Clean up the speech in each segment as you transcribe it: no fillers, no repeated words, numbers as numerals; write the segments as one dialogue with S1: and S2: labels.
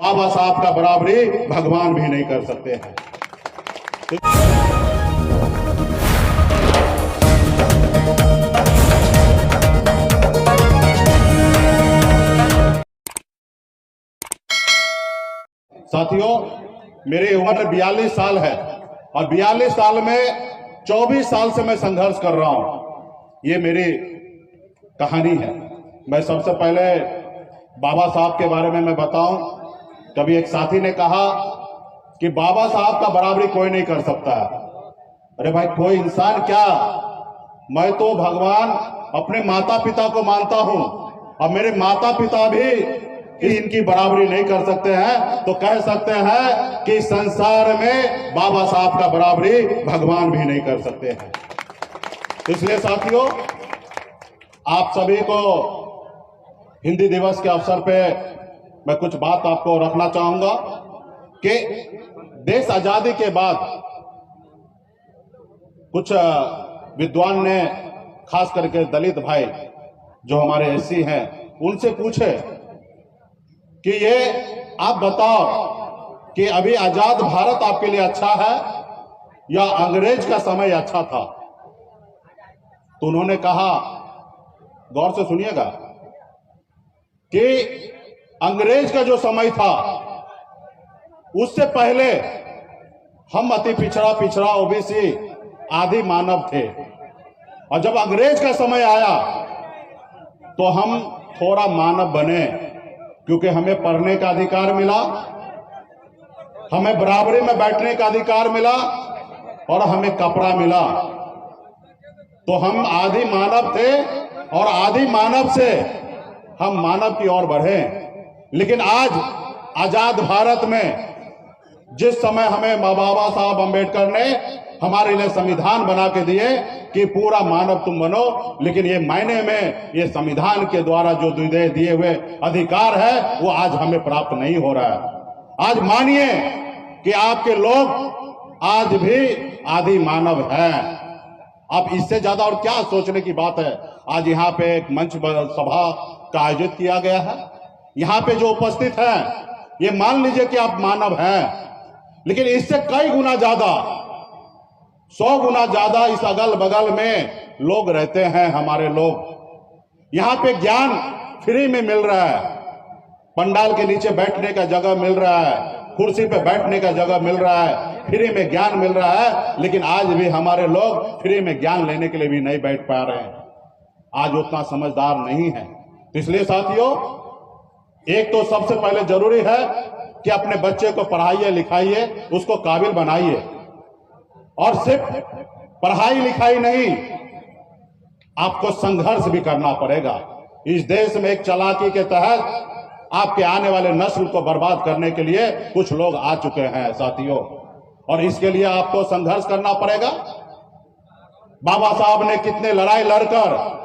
S1: बाबा साहब का बराबरी भगवान भी नहीं कर सकते हैं। साथियों, मेरी उम्र 42 साल है और 42 साल में 24 साल से मैं संघर्ष कर रहा हूं। ये मेरी कहानी है। मैं सबसे पहले बाबा साहब के बारे में मैं बताऊं। कभी एक साथी ने कहा कि बाबा साहब का बराबरी कोई नहीं कर सकता। अरे भाई, कोई इंसान क्या, मैं तो भगवान अपने माता पिता को मानता हूं और मेरे माता पिता भी इनकी बराबरी नहीं कर सकते हैं, तो कह सकते हैं कि संसार में बाबा साहब का बराबरी भगवान भी नहीं कर सकते हैं। इसलिए साथियों, आप सभी को हिंदी दिवस के अवसर पे मैं कुछ बात आपको रखना चाहूंगा कि देश आजादी के बाद कुछ विद्वान ने, खास करके दलित भाई जो हमारे एससी हैं, उनसे पूछे कि ये आप बताओ कि अभी आजाद भारत आपके लिए अच्छा है या अंग्रेज का समय अच्छा था। तो उन्होंने कहा, गौर से सुनिएगा, कि अंग्रेज का जो समय था उससे पहले हम अति पिछड़ा ओबीसी आदि मानव थे, और जब अंग्रेज का समय आया तो हम थोड़ा मानव बने, क्योंकि हमें पढ़ने का अधिकार मिला, हमें बराबरी में बैठने का अधिकार मिला और हमें कपड़ा मिला। तो हम आदि मानव थे और आदि मानव से हम मानव की ओर बढ़े। लेकिन आज आजाद भारत में जिस समय हमें बाबा साहब अम्बेडकर ने हमारे लिए संविधान बना के दिए कि पूरा मानव तुम बनो, लेकिन ये मायने में ये संविधान के द्वारा जो दिए हुए अधिकार है वो आज हमें प्राप्त नहीं हो रहा है। आज मानिए कि आपके लोग आज भी आदि मानव हैं। अब इससे ज्यादा और क्या सोचने की बात है। आज यहाँ पे एक मंच सभा का आयोजित किया गया है। यहाँ पे जो उपस्थित हैं, ये मान लीजिए कि आप मानव हैं, लेकिन इससे कई गुना ज्यादा, 100 गुना ज्यादा इस अगल बगल में लोग रहते हैं। हमारे लोग यहाँ पे ज्ञान फ्री में मिल रहा है, पंडाल के नीचे बैठने का जगह मिल रहा है, कुर्सी पे बैठने का जगह मिल रहा है, फ्री में ज्ञान मिल रहा है। लेकिन आज भी हमारे लोग फ्री में ज्ञान लेने के लिए भी नहीं बैठ पा रहे हैं, आज उतना समझदार नहीं है। इसलिए साथियों, एक तो सबसे पहले जरूरी है कि अपने बच्चे को पढ़ाइए लिखाइए, उसको काबिल बनाइए, और सिर्फ पढ़ाई लिखाई नहीं, आपको संघर्ष भी करना पड़ेगा। इस देश में एक चालाकी के तहत आपके आने वाले नस्ल को बर्बाद करने के लिए कुछ लोग आ चुके हैं साथियों, और इसके लिए आपको संघर्ष करना पड़ेगा। बाबा साहब ने कितने लड़ाई लड़कर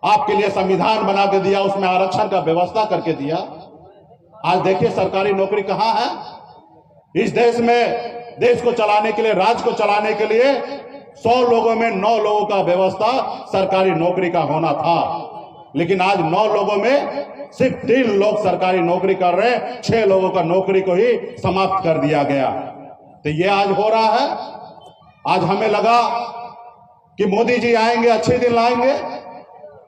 S1: आपके लिए संविधान बना के दिया, उसमें आरक्षण का व्यवस्था करके दिया। आज देखिए सरकारी नौकरी कहां है इस देश में। देश को चलाने के लिए, राज्य को चलाने के लिए 100 लोगों में 9 लोगों का व्यवस्था सरकारी नौकरी का होना था, लेकिन आज 9 लोगों में सिर्फ 3 लोग सरकारी नौकरी कर रहे हैं। 6 लोगों का नौकरी को ही समाप्त कर दिया गया। तो ये आज हो रहा है। आज हमें लगा कि मोदी जी आएंगे, अच्छे दिन लाएंगे,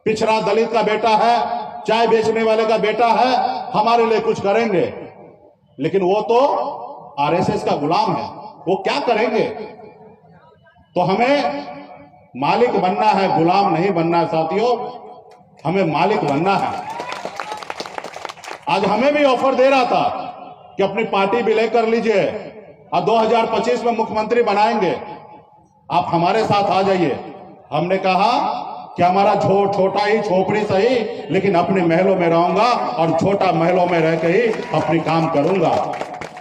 S1: पिछड़ा दलित का बेटा है, चाय बेचने वाले का बेटा है, हमारे लिए कुछ करेंगे। लेकिन वो तो आरएसएस का गुलाम है, वो क्या करेंगे। तो हमें मालिक बनना है, गुलाम नहीं बनना है साथियों, हमें मालिक बनना है। आज हमें भी ऑफर दे रहा था कि अपनी पार्टी भी लेकर लीजिए, अब 2025 में मुख्यमंत्री बनाएंगे, आप हमारे साथ आ जाइए। हमने कहा कि हमारा छोटा ही झोपड़ी सही, लेकिन अपने महलों में रहूंगा और छोटा महलों में रह के ही अपनी काम करूंगा।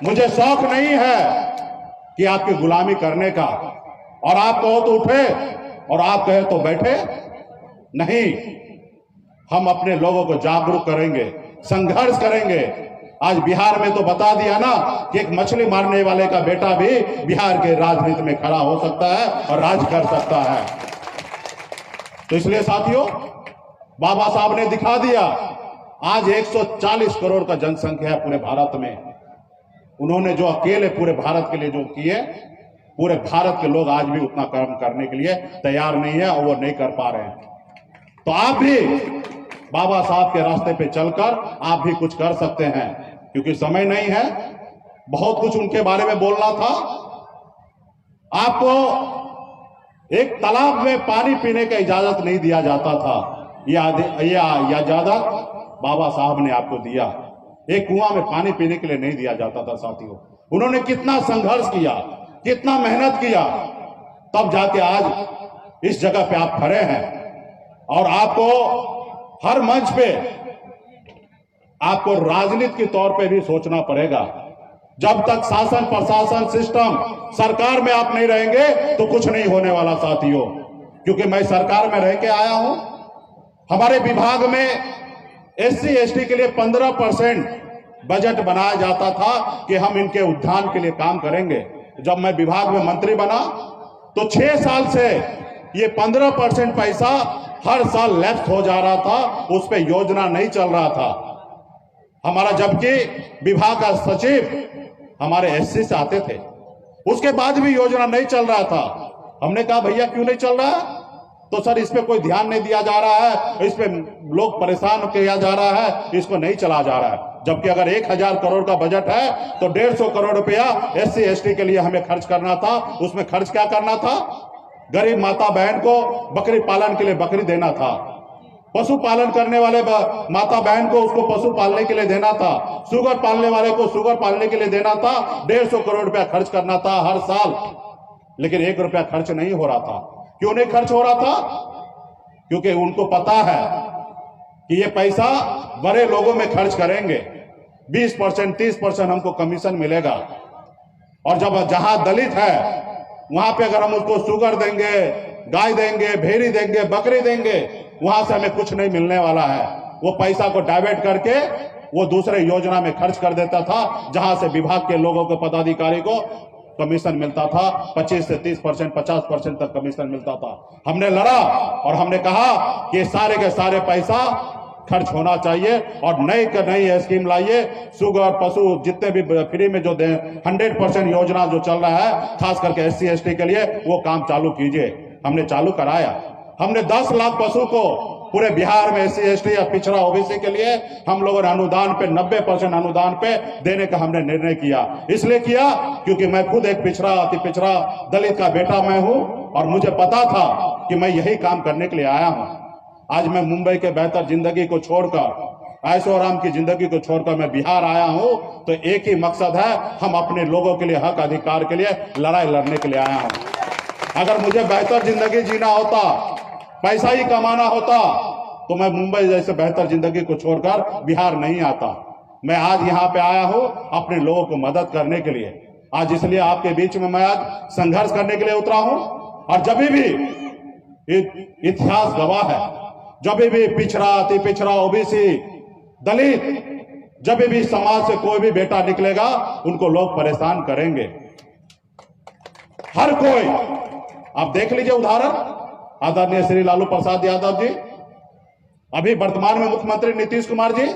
S1: मुझे शौक नहीं है कि आपकी गुलामी करने का, और आप कहो तो उठे और आप कहे तो बैठे नहीं। हम अपने लोगों को जागरूक करेंगे, संघर्ष करेंगे। आज बिहार में तो बता दिया ना कि एक मछली मारने वाले का बेटा भी बिहार के राजनीति में खड़ा हो सकता है और राज कर सकता है। तो इसलिए साथियों, बाबा साहब ने दिखा दिया आज 140 करोड़ का जनसंख्या है पूरे भारत में। उन्होंने जो अकेले पूरे भारत के लिए जो किए, पूरे भारत के लोग आज भी उतना काम करने के लिए तैयार नहीं है और वो नहीं कर पा रहे हैं। तो आप भी बाबा साहब के रास्ते पे चलकर आप भी कुछ कर सकते हैं, क्योंकि समय नहीं है, बहुत कुछ उनके बारे में बोलना था। आपको एक तालाब में पानी पीने का इजाजत नहीं दिया जाता था, यह इजाजत बाबा साहब ने आपको दिया। एक कुआं में पानी पीने के लिए नहीं दिया जाता था साथियों। उन्होंने कितना संघर्ष किया, कितना मेहनत किया, तब जाके आज इस जगह पे आप खड़े हैं। और आपको हर मंच पे आपको राजनीति के तौर पे भी सोचना पड़ेगा। जब तक शासन प्रशासन सिस्टम सरकार में आप नहीं रहेंगे तो कुछ नहीं होने वाला साथियों। क्योंकि मैं सरकार में रह के आया हूं। हमारे विभाग में SC ST के लिए 15% बजट बनाया जाता था कि हम इनके उत्थान के लिए काम करेंगे। जब मैं विभाग में मंत्री बना तो 6 साल से ये 15% पैसा हर साल लैप्स हो जा रहा था, उस पर योजना नहीं चल रहा था हमारा। जबकि विभाग का सचिव हमारे SC से आते थे, उसके बाद भी योजना नहीं चल रहा था। हमने कहा भैया क्यों नहीं चल रहा है? तो सर इस पे कोई ध्यान नहीं दिया जा रहा है, इस पे लोग परेशान किया जा रहा है, इसको नहीं चला जा रहा है। जबकि अगर 1000 करोड़ का बजट है तो 150 करोड़ रुपया SC ST के लिए हमें खर्च करना था। उसमें खर्च क्या करना था? गरीब माता बहन को बकरी पालन के लिए बकरी देना था, पशु पालन करने वाले माता बहन को उसको पशु पालने के लिए देना था, शुगर पालने वाले को शुगर पालने के लिए देना था। 150 करोड़ रुपया खर्च करना था हर साल, लेकिन 1 रुपया खर्च नहीं हो रहा था। क्यों नहीं खर्च हो रहा था? क्योंकि उनको पता है कि ये पैसा बड़े लोगों में खर्च करेंगे, 20% 30% हमको कमीशन मिलेगा। और जब जहां दलित है वहां पे अगर हम उसको शुगर देंगे, गाय देंगे, भेड़ी देंगे, बकरी देंगे, वहां से हमें कुछ नहीं मिलने वाला है। वो पैसा को डाइवर्ट करके वो दूसरे योजना में खर्च कर देता था, जहां से विभाग के लोगों को, पदाधिकारी को कमीशन मिलता था। 25 से 30%, 50% तक कमीशन मिलता था। हमने लड़ा और हमने कहा कि सारे के सारे पैसा खर्च होना चाहिए और नई स्कीम लाइए। शुगर, पशु जितने भी फ्री में जो दे 100% योजना जो चल रहा है, खास करके SC ST के लिए, वो काम चालू कीजिए। हमने चालू कराया। हमने 10 लाख पशु को पूरे बिहार में SC ST या पिछड़ा OBC के लिए हम लोगों ने अनुदान पे 90% अनुदान पे देने का हमने निर्णय किया। इसलिए किया क्योंकि मैं खुद एक पिछड़ा, अति पिछड़ा दलित का बेटा मैं हूं और मुझे पता था कि मैं यही काम करने के लिए आया हूं। आज मैं मुंबई के बेहतर जिंदगी को छोड़कर, ऐशो आराम की जिंदगी को छोड़कर मैं बिहार आया हूं, तो एक ही मकसद है, हम अपने लोगों के लिए, हक अधिकार के लिए लड़ाई लड़ने के लिए आया हूं। अगर मुझे बेहतर जिंदगी जीना होता, पैसा ही कमाना होता, तो मैं मुंबई जैसे बेहतर जिंदगी को छोड़कर बिहार नहीं आता। मैं आज यहाँ पे आया हूं अपने लोगों को मदद करने के लिए। आज इसलिए आपके बीच में मैं आज संघर्ष करने के लिए उतरा हूं। और जब भी इतिहास गवाह है, जब भी पिछड़ा, अति पिछड़ा, OBC, दलित, जब भी समाज से कोई भी बेटा निकलेगा, उनको लोग परेशान करेंगे। हर कोई, आप देख लीजिए उदाहरण, आदरणीय श्री लालू प्रसाद यादव जी, अभी वर्तमान में मुख्यमंत्री नीतीश कुमार जी,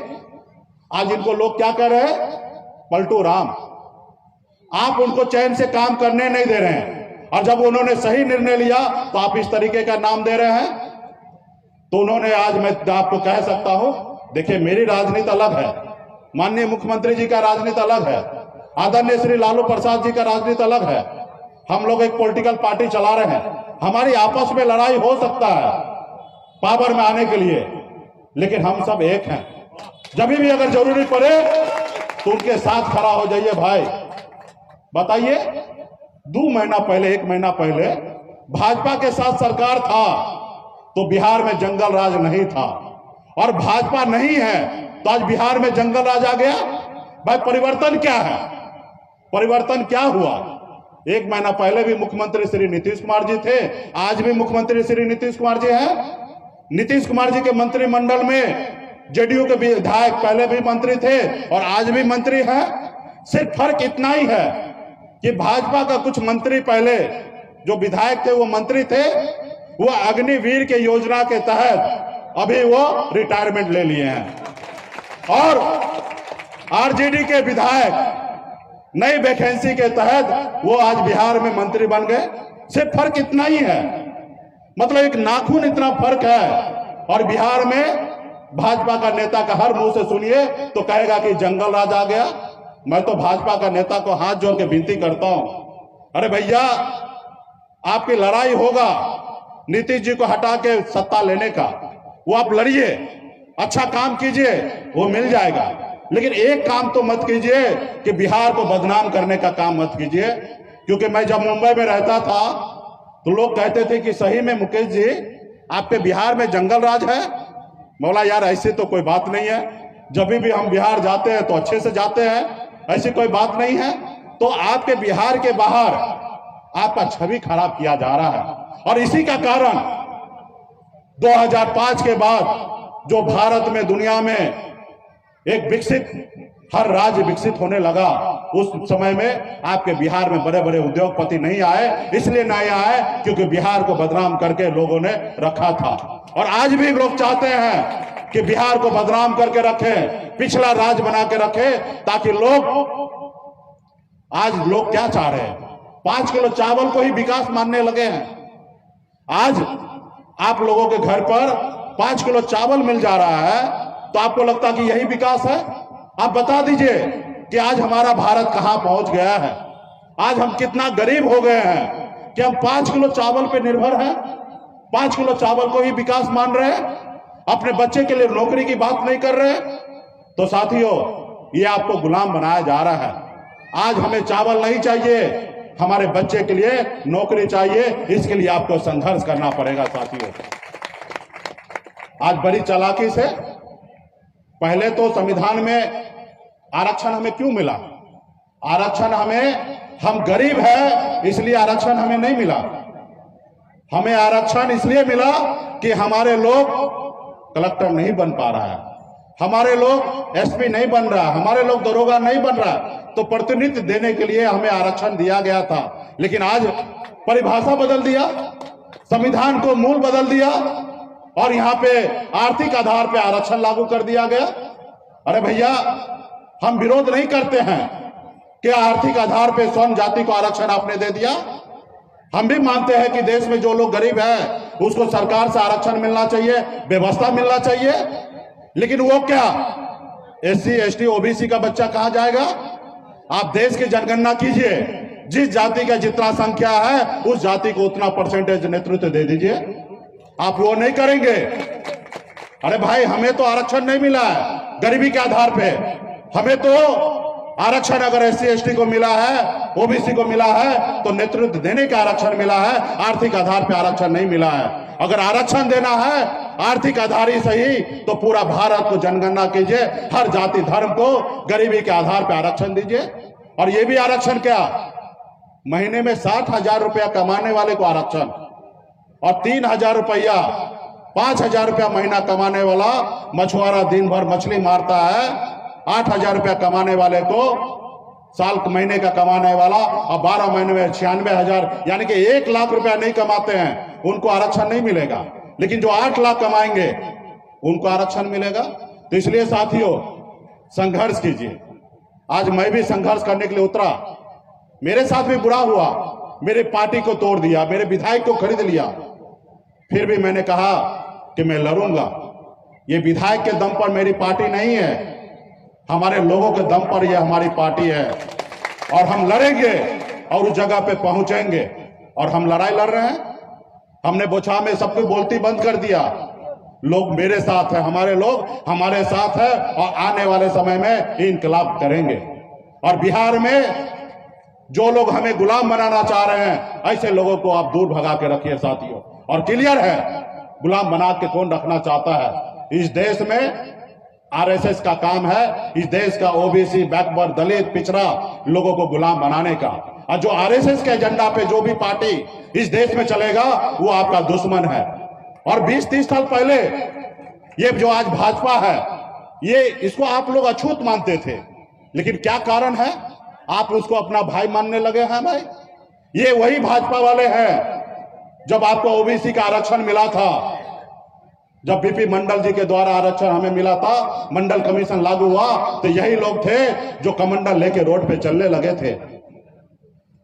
S1: आज इनको लोग क्या कह रहे हैं? पलटू राम। आप उनको चैन से काम करने नहीं दे रहे हैं, और जब उन्होंने सही निर्णय लिया तो आप इस तरीके का नाम दे रहे हैं। तो उन्होंने, आज मैं आपको कह सकता हूं, देखिए मेरी राजनीति अलग है, माननीय मुख्यमंत्री जी का राजनीति अलग है, आदरणीय श्री लालू प्रसाद जी का राजनीति अलग है। हम लोग एक पॉलिटिकल पार्टी चला रहे हैं, हमारी आपस में लड़ाई हो सकता है पावर में आने के लिए, लेकिन हम सब एक हैं। जब भी अगर जरूरी पड़े तो उनके साथ खड़ा हो जाइए भाई। बताइए, 2 महीना पहले, 1 महीना पहले भाजपा के साथ सरकार था तो बिहार में जंगल राज नहीं था, और भाजपा नहीं है तो आज बिहार में जंगल राज आ गया। भाई परिवर्तन क्या है? परिवर्तन क्या हुआ? 1 महीना पहले भी मुख्यमंत्री श्री नीतीश कुमार जी थे, आज भी मुख्यमंत्री श्री नीतीश कुमार जी हैं। नीतीश कुमार जी के मंत्रिमंडल में JDU के विधायक पहले भी मंत्री थे और आज भी मंत्री हैं। सिर्फ फर्क इतना ही है कि भाजपा का कुछ मंत्री पहले जो विधायक थे वो मंत्री थे, वो अग्निवीर के योजना के तहत अभी वो रिटायरमेंट ले लिए हैं। और आरजेडी के विधायक नई वैकेंसी के तहत वो आज बिहार में मंत्री बन गए। सिर्फ फर्क इतना ही है, मतलब एक नाखून इतना फर्क है। और बिहार में भाजपा का नेता का हर मुंह से सुनिए तो कहेगा कि जंगल राज आ गया। मैं तो भाजपा का नेता को हाथ जोड़ के विनती करता हूं, अरे भैया आपकी लड़ाई होगा नीतीश जी को हटा के सत्ता लेने का, वो आप लड़िए, अच्छा काम कीजिए, वो मिल जाएगा। लेकिन एक काम तो मत कीजिए कि बिहार को बदनाम करने का काम मत कीजिए। क्योंकि मैं जब मुंबई में रहता था तो लोग कहते थे कि सही में मुकेश जी आपके बिहार में जंगल राज है। बोला यार ऐसी तो कोई बात नहीं है, जब भी हम बिहार जाते हैं तो अच्छे से जाते हैं, ऐसी कोई बात नहीं है। तो आपके बिहार के बाहर आपका छवि खराब किया जा रहा है। और इसी का कारण 2005 के बाद जो भारत में दुनिया में एक विकसित हर राज्य विकसित होने लगा, उस समय में आपके बिहार में बड़े बड़े उद्योगपति नहीं आए। इसलिए नहीं आए क्योंकि बिहार को बदनाम करके लोगों ने रखा था। और आज भी लोग चाहते हैं कि बिहार को बदनाम करके रखें, पिछला राज्य बना के रखें, ताकि आज लोग क्या चाह रहे हैं, 5 किलो चावल को ही विकास मानने लगे हैं। आज आप लोगों के घर पर 5 किलो चावल मिल जा रहा है तो आपको लगता कि यही विकास है? आप बता दीजिए कि आज हमारा भारत कहां पहुंच गया है। आज हम कितना गरीब हो गए हैं कि हम 5 किलो चावल पे निर्भर हैं, 5 किलो चावल को ही विकास मान रहे हैं, अपने बच्चे के लिए नौकरी की बात नहीं कर रहे। तो साथियों, ये आपको गुलाम बनाया जा रहा है। आज हमें चावल नहीं चाहिए, हमारे बच्चे के लिए नौकरी चाहिए। इसके लिए आपको संघर्ष करना पड़ेगा साथियों। आज बड़ी चालाकी से, पहले तो संविधान में आरक्षण हमें क्यों मिला? आरक्षण हम गरीब है इसलिए आरक्षण हमें नहीं मिला। हमें आरक्षण इसलिए मिला कि हमारे लोग कलेक्टर नहीं बन पा रहा है, हमारे लोग एसपी नहीं बन रहा, हमारे लोग दरोगा नहीं बन रहा, तो प्रतिनिधित्व देने के लिए हमें आरक्षण दिया गया था। लेकिन आज परिभाषा बदल दिया, संविधान को मूल बदल दिया और यहां पे आर्थिक आधार पे आरक्षण लागू कर दिया गया। अरे भैया, हम विरोध नहीं करते हैं कि आर्थिक आधार पे स्वर्ण जाति को आरक्षण आपने दे दिया। हम भी मानते हैं कि देश में जो लोग गरीब है उसको सरकार से आरक्षण मिलना चाहिए, व्यवस्था मिलना चाहिए। लेकिन वो क्या, एससी एसटी ओबीसी का बच्चा कहां जाएगा? आप देश की जनगणना कीजिए, जिस जाति का जितना संख्या है उस जाति को उतना परसेंटेज नेतृत्व दे दीजिए। आप वो नहीं करेंगे। अरे भाई, हमें तो आरक्षण नहीं मिला है गरीबी के आधार पे। हमें तो आरक्षण अगर एससी एसटी को मिला है, ओबीसी को मिला है, तो नेतृत्व देने का आरक्षण मिला है, आर्थिक आधार पे आरक्षण नहीं मिला है। अगर आरक्षण देना है आर्थिक आधार ही सही, तो पूरा भारत को जनगणना कीजिए, हर जाति धर्म को गरीबी के आधार पे आरक्षण दीजिए। और ये भी आरक्षण क्या, महीने में 60,000 रुपया कमाने वाले को आरक्षण, और 3,000 रुपया 5,000 रुपया महीना कमाने वाला मछुआरा दिन भर मछली मारता है, 8,000 रुपया कमाने वाले को, साल महीने का कमाने वाला, और 12 महीने में 96,000 यानी कि 1 लाख रुपया नहीं कमाते हैं उनको आरक्षण नहीं मिलेगा। लेकिन जो 8 लाख कमाएंगे उनको आरक्षण मिलेगा। तो इसलिए साथियों, संघर्ष कीजिए। आज मैं भी संघर्ष करने के लिए उतरा, मेरे साथ भी बुरा हुआ, मेरी पार्टी को तोड़ दिया, मेरे विधायक को खरीद लिया। फिर भी मैंने कहा कि मैं लड़ूंगा। ये विधायक के दम पर मेरी पार्टी नहीं है, हमारे लोगों के दम पर यह हमारी पार्टी है। और हम लड़ेंगे और उस जगह पे पहुंचेंगे। और हम लड़ाई लड़ रहे हैं। हमने बोछा में सबको बोलती बंद कर दिया। लोग मेरे साथ है, हमारे लोग हमारे साथ है, और आने वाले समय में इनकलाब करेंगे। और बिहार में जो लोग हमें गुलाम बनाना चाह रहे हैं, ऐसे लोगों को आप दूर भगा के रखिए साथियों। और क्लियर है, गुलाम बना के कौन रखना चाहता है। इस देश में आरएसएस का काम है, इस देश का ओबीसी, बैकवर्ड, दलित, पिछड़ा लोगों को गुलाम बनाने का। और जो आरएसएस के एजेंडा पे जो भी पार्टी इस देश में चलेगा वो आपका दुश्मन है। और 20-30 साल पहले ये जो आज भाजपा है, ये इसको आप लोग अछूत मानते थे, लेकिन क्या कारण है आप उसको अपना भाई मानने लगे हैं? भाई, ये वही भाजपा वाले हैं। जब आपको ओबीसी का आरक्षण मिला था जब बीपी मंडल जी के द्वारा आरक्षण हमें मिला था, मंडल कमीशन लागू हुआ, तो यही लोग थे जो कमंडल लेके रोड पे चलने लगे थे।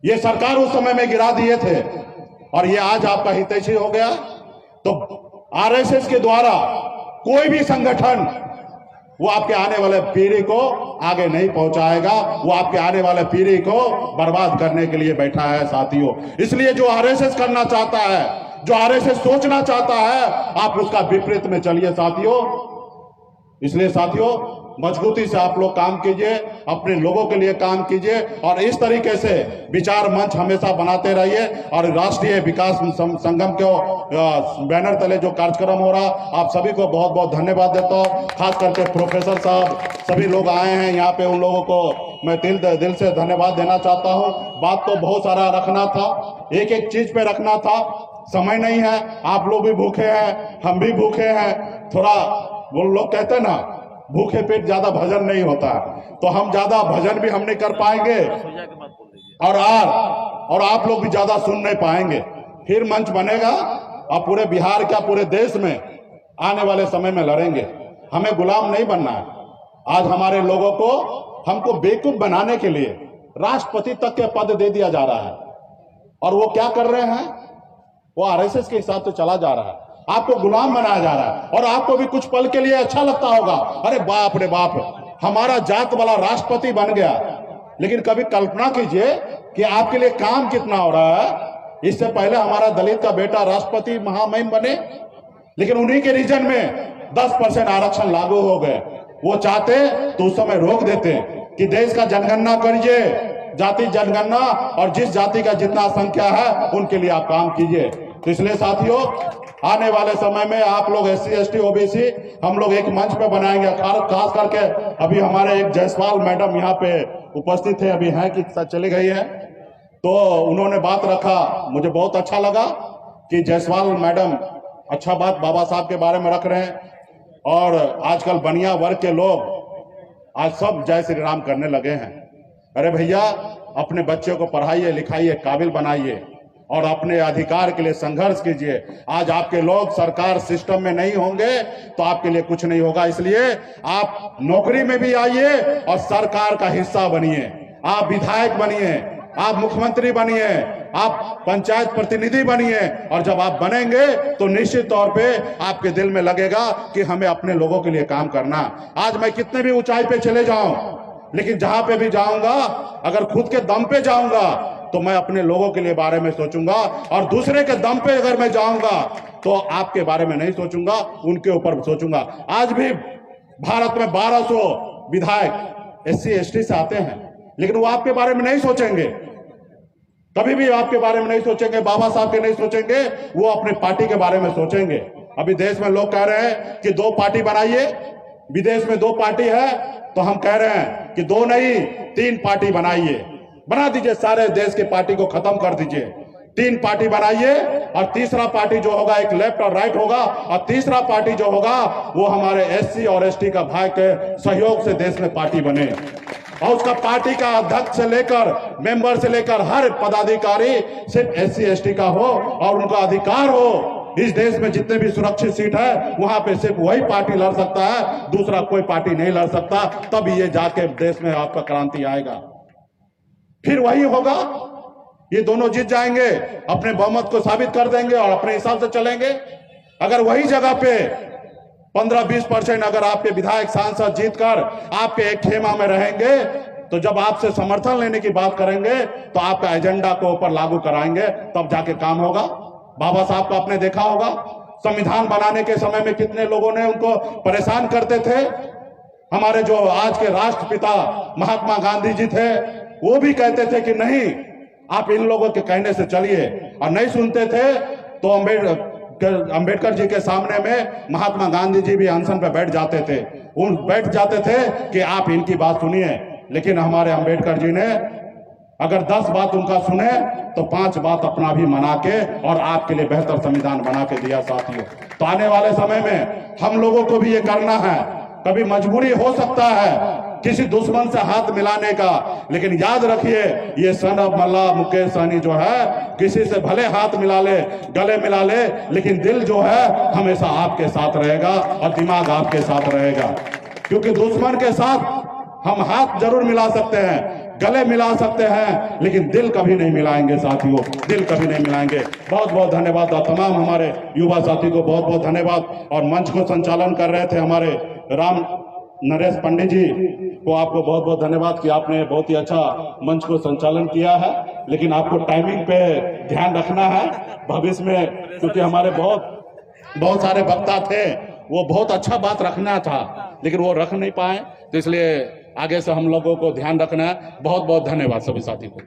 S1: ये सरकार उस समय में गिरा दिए थे और ये आज आपका हितैषी हो गया। तो आरएसएस के द्वारा कोई भी संगठन वो आपके आने वाले पीढ़ी को आगे नहीं पहुंचाएगा, वो आपके आने वाले पीढ़ी को बर्बाद करने के लिए बैठा है साथियों। इसलिए जो आरएसएस करना चाहता है, जो आरएसएस सोचना चाहता है, आप उसका विपरीत में चलिए साथियों। इसलिए साथियों, मजबूती से आप लोग काम कीजिए, अपने लोगों के लिए काम कीजिए और इस तरीके से विचार मंच हमेशा बनाते रहिए। और राष्ट्रीय विकास संगम के बैनर तले जो कार्यक्रम हो रहा, आप सभी को बहुत बहुत धन्यवाद देता हूँ। खास करके प्रोफेसर साहब, सभी लोग आए हैं यहाँ पे, उन लोगों को मैं दिल से धन्यवाद देना चाहता हूँ। बात तो बहुत सारा रखना था, एक एक चीज पे रखना था, समय नहीं है। आप लोग भी भूखे हैं, हम भी भूखे हैं। थोड़ा वो लोग कहते हैं ना, भूखे पेट ज्यादा भजन नहीं होता, तो हम ज्यादा भजन भी हम नहीं कर पाएंगे और आप लोग भी ज्यादा सुन नहीं पाएंगे। फिर मंच बनेगा और पूरे बिहार क्या पूरे देश में आने वाले समय में लड़ेंगे। हमें गुलाम नहीं बनना है। आज हमारे लोगों को, हमको बेवकूफ बनाने के लिए राष्ट्रपति तक के पद दे दिया जा रहा है और वो क्या कर रहे हैं, वो आरएसएस के हिसाब से चला जा रहा है। आपको गुलाम बनाया जा रहा है और आपको भी कुछ पल के लिए अच्छा लगता होगा, अरे बाप रे बाप, हमारा जात वाला राष्ट्रपति बन गया। लेकिन कभी कल्पना कीजिए कि आपके लिए काम कितना हो रहा है। इससे पहले हमारा दलित का बेटा राष्ट्रपति महामहिम बने, लेकिन उन्हीं के रीजन में 10% आरक्षण लागू हो गए। वो चाहते तो उस समय रोक देते कि देश का जनगणना करिए, जाति जनगणना, और जिस जाति का जितना संख्या है उनके लिए आप काम कीजिए। तो इसलिए साथियों, आने वाले समय में आप लोग SC ST OBC हम लोग एक मंच पे बनाएंगे। खास करके अभी हमारे एक जायसवाल मैडम यहाँ पे उपस्थित है, अभी हैं कि चली गई है, तो उन्होंने बात रखा, मुझे बहुत अच्छा लगा कि जायसवाल मैडम अच्छा बात बाबा साहब के बारे में रख रहे हैं। और आजकल बनिया वर्ग के लोग आज सब जय श्री राम करने लगे हैं। अरे भैया, अपने बच्चे को पढ़ाइए लिखाइए, काबिल बनाइए और अपने अधिकार के लिए संघर्ष कीजिए। आज आपके लोग सरकार सिस्टम में नहीं होंगे तो आपके लिए कुछ नहीं होगा। इसलिए आप नौकरी में भी आइए और सरकार का हिस्सा बनिए। आप विधायक बनिए, आप मुख्यमंत्री बनिए, आप पंचायत प्रतिनिधि बनिए, और जब आप बनेंगे तो निश्चित तौर पे आपके दिल में लगेगा कि हमें अपने लोगों के लिए काम करना। आज मैं कितने भी ऊंचाई पे चले जाऊं, लेकिन जहां पे भी जाऊंगा, अगर खुद के दम पे जाऊंगा तो मैं अपने लोगों के लिए बारे में सोचूंगा, और दूसरे के दम पे अगर मैं जाऊंगा तो आपके बारे में नहीं सोचूंगा, उनके ऊपर सोचूंगा। आज भी भारत में 1200 विधायक SC ST से आते हैं, लेकिन वो आपके बारे में नहीं सोचेंगे, कभी भी आपके बारे में नहीं सोचेंगे, बाबा साहब के नहीं सोचेंगे, वो अपने पार्टी के बारे में सोचेंगे। अभी देश में लोग कह रहे हैं कि 2 पार्टी बनाइए, विदेश में 2 पार्टी है, तो हम कह रहे हैं कि 2 नहीं 3 पार्टी बनाइए, बना दीजिए, सारे देश के पार्टी को खत्म कर दीजिए। 3 पार्टी बनाइए और तीसरा पार्टी जो होगा एक लेफ्ट और राइट होगा, और तीसरा पार्टी जो होगा वो हमारे SC और ST का भाई के सहयोग से देश में पार्टी बने, और उसका पार्टी का अध्यक्ष से लेकर मेंबर से लेकर हर पदाधिकारी सिर्फ SC ST का हो और उनका अधिकार हो। इस देश में जितने भी सुरक्षित सीट है वहां पे सिर्फ वही पार्टी लड़ सकता है, दूसरा कोई पार्टी नहीं लड़ सकता। तब ये जाके देश में आपका क्रांति आएगा, फिर वही होगा। ये दोनों जीत जाएंगे, अपने बहुमत को साबित कर देंगे और अपने हिसाब से चलेंगे। अगर वही जगह पे 15-20% अगर आपके विधायक सांसद जीतकर आपके एक खेमा में रहेंगे, तो जब आपसे समर्थन लेने की बात करेंगे तो आपका एजेंडा को ऊपर लागू कराएंगे, तब जाके काम होगा। बाबा साहब को आपने देखा होगा, संविधान बनाने के समय में कितने लोगों ने उनको परेशान करते थे। हमारे जो आज के राष्ट्रपिता महात्मा गांधी जी थे, वो भी कहते थे कि नहीं, आप इन लोगों के कहने से चलिए, और नहीं सुनते थे तो अंबेडकर जी के सामने में महात्मा गांधी जी भी अनशन पे बैठ जाते थे कि आप इनकी बात सुनिए। लेकिन हमारे अंबेडकर जी ने अगर 10 बात उनका सुने तो 5 बात अपना भी मना के और आपके लिए बेहतर संविधान बना के दिया साथियों। तो आने वाले समय में हम लोगों को भी ये करना है। कभी मजबूरी हो सकता है किसी दुश्मन से हाथ मिलाने का। लेकिन याद रखिए, ये सन ऑफ मल्ला मुकेश सहनी जो है, किसी से भले हाथ मिला ले, गले मिला ले, लेकिन दिल जो है हमेशा आपके साथ रहेगा और दिमाग आपके साथ रहेगा। क्योंकि दुश्मन के साथ हम हाथ जरूर मिला सकते हैं, गले मिला सकते हैं, लेकिन दिल कभी नहीं मिलाएंगे साथियों, दिल कभी नहीं मिलाएंगे। बहुत बहुत धन्यवाद और तमाम हमारे युवा साथी को बहुत बहुत धन्यवाद। और मंच को संचालन कर रहे थे हमारे राम नरेश पंडित जी को आपको बहुत बहुत धन्यवाद कि आपने बहुत ही अच्छा मंच को संचालन किया है। लेकिन आपको टाइमिंग पे ध्यान रखना है भविष्य में, क्योंकि हमारे बहुत सारे वक्ता थे, वो बहुत अच्छा बात रखना था लेकिन वो रख नहीं पाए, तो इसलिए आगे से हम लोगों को ध्यान रखना है। बहुत बहुत धन्यवाद सभी साथी को।